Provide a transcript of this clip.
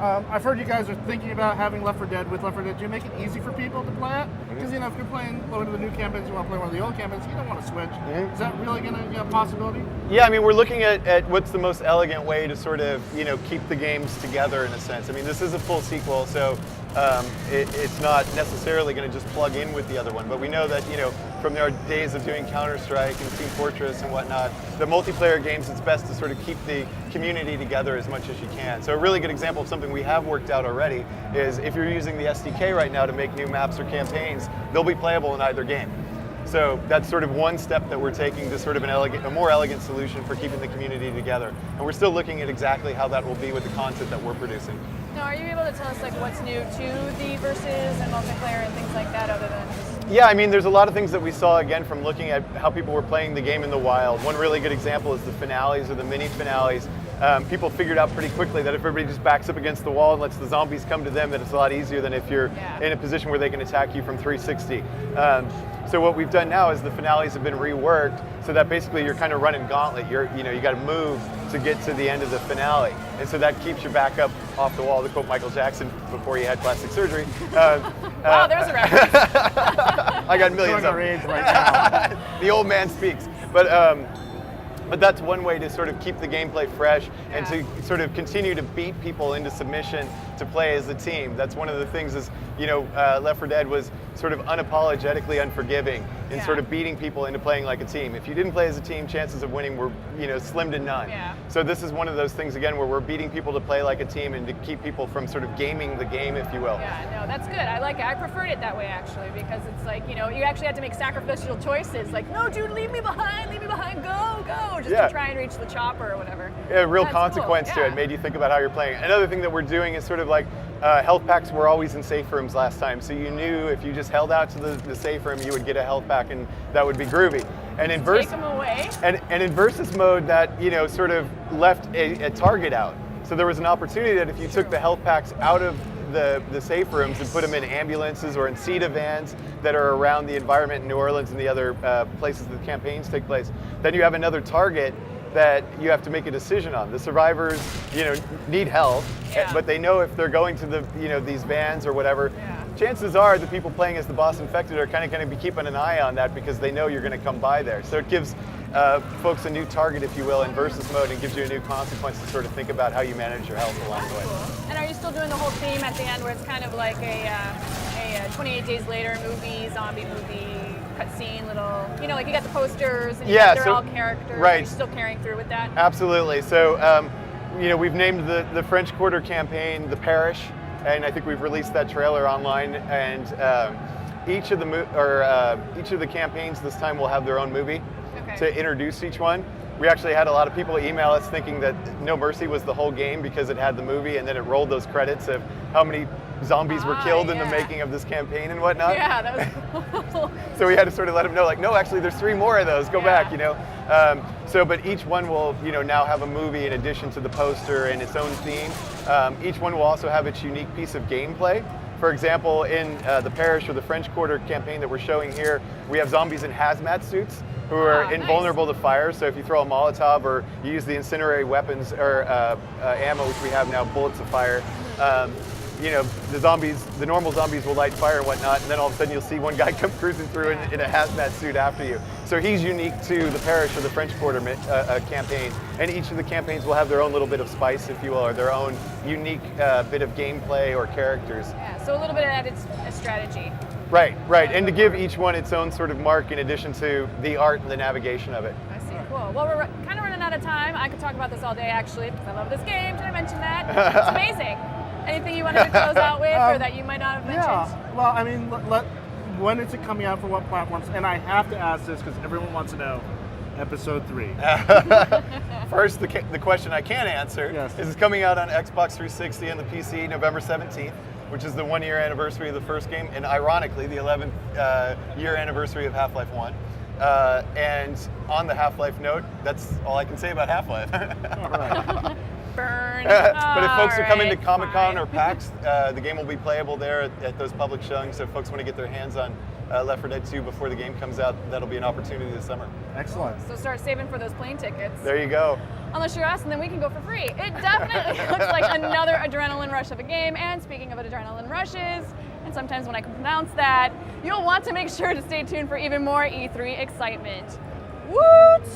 I've heard you guys are thinking about having Left 4 Dead with Left 4 Dead 2, make it easy for people to play it. Because if you're playing one of the new campaigns, you want to play one of the old campaigns, you don't want to switch. Is that really going to be a possibility? Yeah, I mean, we're looking at what's the most elegant way to sort of keep the games together in a sense. I mean, this is a full sequel, so it's not necessarily going to just plug in with the other one. But we know that from our days of doing Counter-Strike and Team Fortress and whatnot, the multiplayer games, it's best to sort of keep the community together as much as you can. So a really good example of something we have worked out already is if you're using the SDK right now to make new maps or campaigns, they'll be playable in either game. So that's sort of one step that we're taking to sort of a more elegant solution for keeping the community together. And we're still looking at exactly how that will be with the content that we're producing. Now, are you able to tell us what's new to the versus and multiplayer and things like that other than just... Yeah, I mean, there's a lot of things that we saw, again, from looking at how people were playing the game in the wild. One really good example is the finales or the mini finales. People figured out pretty quickly that if everybody just backs up against the wall and lets the zombies come to them, that it's a lot easier than if you're in a position where they can attack you from 360. So what we've done now is the finales have been reworked so that basically you're kind of running gauntlet. You got to move to get to the end of the finale, and so that keeps your back up off the wall. To quote Michael Jackson before he had plastic surgery. Wow, there's a reference. I got millions of age right now. The old man speaks, but that's one way to sort of keep the gameplay fresh and to sort of continue to beat people into submission to play as a team. That's one of the things is, Left 4 Dead was sort of unapologetically unforgiving in sort of beating people into playing like a team. If you didn't play as a team, chances of winning were, slim to none. Yeah. So this is one of those things, again, where we're beating people to play like a team and to keep people from sort of gaming the game, if you will. Yeah, no, that's good. I like it. I preferred it that way, actually, because it's like, you actually have to make sacrificial choices. Like, no, dude, leave me behind, go, just to try and reach the chopper or whatever. Yeah, real That's consequence cool. to it. Made you think about how you're playing. Another thing that we're doing is sort of like health packs were always in safe rooms last time, so you knew if you just held out to the safe room, you would get a health pack, and that would be groovy. And in Take them away. And in versus mode, that sort of left a target out. So there was an opportunity that if you took the health packs out of the safe rooms and put them in ambulances or in CETA vans that are around the environment in New Orleans and the other places that the campaigns take place, then you have another target that you have to make a decision on. The survivors, need help, but they know if they're going to these vans or whatever, chances are the people playing as the boss infected are kind of going to be keeping an eye on that because they know you're going to come by there. So it gives folks a new target, if you will, in versus mode, and gives you a new consequence to sort of think about how you manage your health along the way. Cool. And are you still doing the whole theme at the end where it's kind of like a 28 Days Later movie, zombie movie, cutscene, little, like you got the posters and they're all characters. Right. Are you still carrying through with that? Absolutely. So, we've named the French Quarter campaign The Parish, and I think we've released that trailer online. And each of the campaigns this time will have their own movie to introduce each one. We actually had a lot of people email us thinking that No Mercy was the whole game because it had the movie, and then it rolled those credits of how many zombies were killed in the making of this campaign and whatnot. Yeah, that was cool. So we had to sort of let them know, like, no, actually there's 3 more of those, go back, but each one will, now have a movie in addition to the poster and its own theme. Each one will also have its unique piece of gameplay. For example, in the Parish or the French Quarter campaign that we're showing here, we have zombies in hazmat suits who are invulnerable to fire. So if you throw a Molotov or you use the incendiary weapons or ammo, which we have now, bullets of fire, the normal zombies will light fire and whatnot, and then all of a sudden you'll see one guy come cruising through in a hazmat suit after you. So he's unique to the Parish or the French Quarter campaign, and each of the campaigns will have their own little bit of spice, if you will, or their own unique bit of gameplay or characters. Yeah, so a little bit of that is a strategy. Right, and to give each one its own sort of mark in addition to the art and the navigation of it. I see, cool. Well, we're kind of running out of time. I could talk about this all day, actually, because I love this game. Did I mention that? It's amazing. Anything you wanted to close out with, or that you might not have mentioned? Yeah, well, I mean, when is it coming out for what platforms? And I have to ask this because everyone wants to know. Episode 3. First, the question I can't answer is it's coming out on Xbox 360 and the PC November 17th, which is the 1-year anniversary of the first game, and ironically, the 11th year anniversary of Half-Life 1. And on the Half-Life note, that's all I can say about Half-Life. All right. Burn. But if folks are coming to Comic-Con or PAX, the game will be playable there at those public showings, so if folks want to get their hands on Left 4 Dead 2 before the game comes out. That'll be an opportunity this summer. Excellent. So start saving for those plane tickets. There you go. Unless you're us, and then we can go for free. It definitely looks like another adrenaline rush of a game. And speaking of adrenaline rushes, and sometimes when I can pronounce that, you'll want to make sure to stay tuned for even more E3 excitement. Woot!